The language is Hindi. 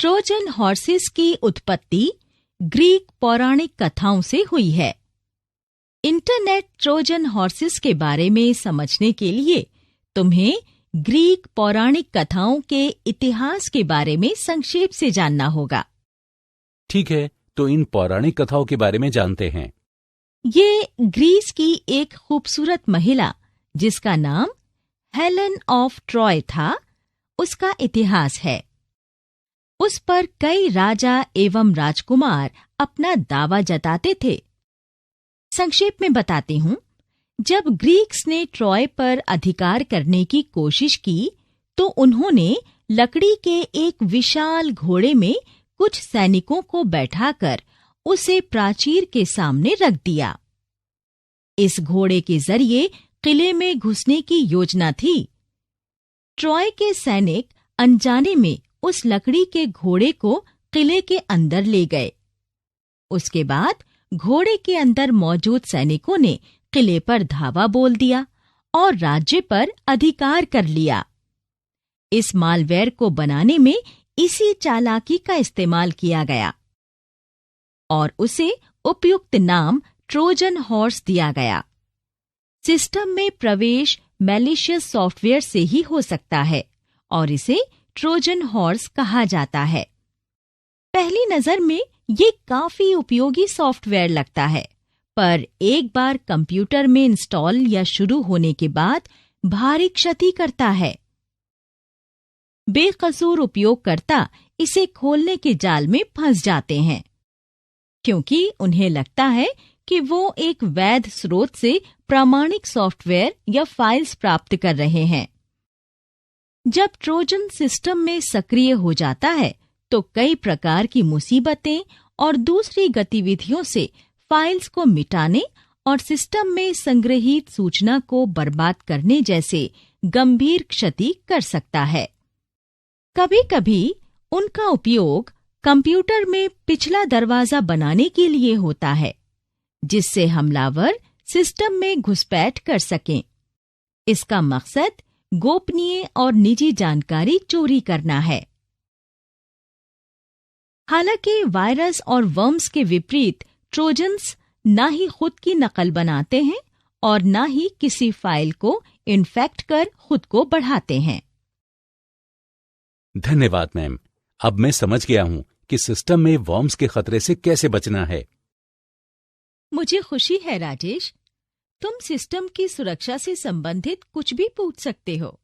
ट्रोजन हॉर्सेस की उत्पत्ति ग्रीक पौराणिक कथाओं से हुई है। इंटरनेट ट्रोजन हॉर्सेस के बारे में समझने के लिए तुम्हें ग्रीक पौराणिक कथाओं के इतिहास के बारे में संक्षेप से जानना होगा। ठीक है, तो इन पौराणिक कथाओं के बारे में जानते हैं। ये ग्रीस की एक खूबसूरत महिला जिसका नाम हेलेन ऑफ ट्रॉय था, उसका इतिहास है। उस पर कई राजा एवं राजकुमार अपना दावा जताते थे। संक्षेप में बताती हूँ। जब ग्रीक्स ने ट्रॉय पर अधिकार करने की कोशिश की तो उन्होंने लकड़ी के एक विशाल घोड़े में कुछ सैनिकों को बैठाकर उसे प्राचीर के सामने रख दिया। इस घोड़े के जरिए किले में घुसने की योजना थी। ट्रॉय के सैनिक अनजाने में उस लकड़ी के घोड़े को किले के अंदर ले गए। उसके बाद घोड़े के अंदर मौजूद सैनिकों ने किले पर धावा बोल दिया और राज्य पर अधिकार कर लिया। इस मालवेयर को बनाने में इसी चालाकी का इस्तेमाल किया गया और उसे उपयुक्त नाम ट्रोजन हॉर्स दिया गया। सिस्टम में प्रवेश मैलिशियस सॉफ्टवेयर से ही हो सकता है और इसे ट्रोजन हॉर्स कहा जाता है। पहली नजर में ये काफी उपयोगी सॉफ्टवेयर लगता है, पर एक बार कंप्यूटर में इंस्टॉल या शुरू होने के बाद भारी क्षति करता है। बेकसूर उपयोगकर्ता इसे खोलने के जाल में फंस जाते हैं, क्योंकि उन्हें लगता है कि वो एक वैध स्रोत से प्रामाणिक सॉफ्टवेयर या फाइल्स प्राप्त कर रहे हैं। जब ट्रोजन सिस्टम में सक्रिय हो जाता है तो कई प्रकार की मुसीबतें और दूसरी गतिविधियों से फाइल्स को मिटाने और सिस्टम में संग्रहीत सूचना को बर्बाद करने जैसे गंभीर क्षति कर सकता है। कभी-कभी उनका उपयोग कंप्यूटर में पिछला दरवाजा बनाने के लिए होता है, जिससे हमलावर सिस्टम में घुसपैठ कर सकें। इसका मकसद गोपनीय और निजी जानकारी चोरी करना है। हालांकि वायरस और वर्म्स के विपरीत ट्रोजन्स ना ही खुद की नकल बनाते हैं और ना ही किसी फाइल को इन्फेक्ट कर खुद को बढ़ाते हैं। धन्यवाद मैम। अब मैं समझ गया हूँ कि सिस्टम में वर्म्स के खतरे से कैसे बचना है। मुझे खुशी है राजेश, तुम सिस्टम की सुरक्षा से संबंधित कुछ भी पूछ सकते हो।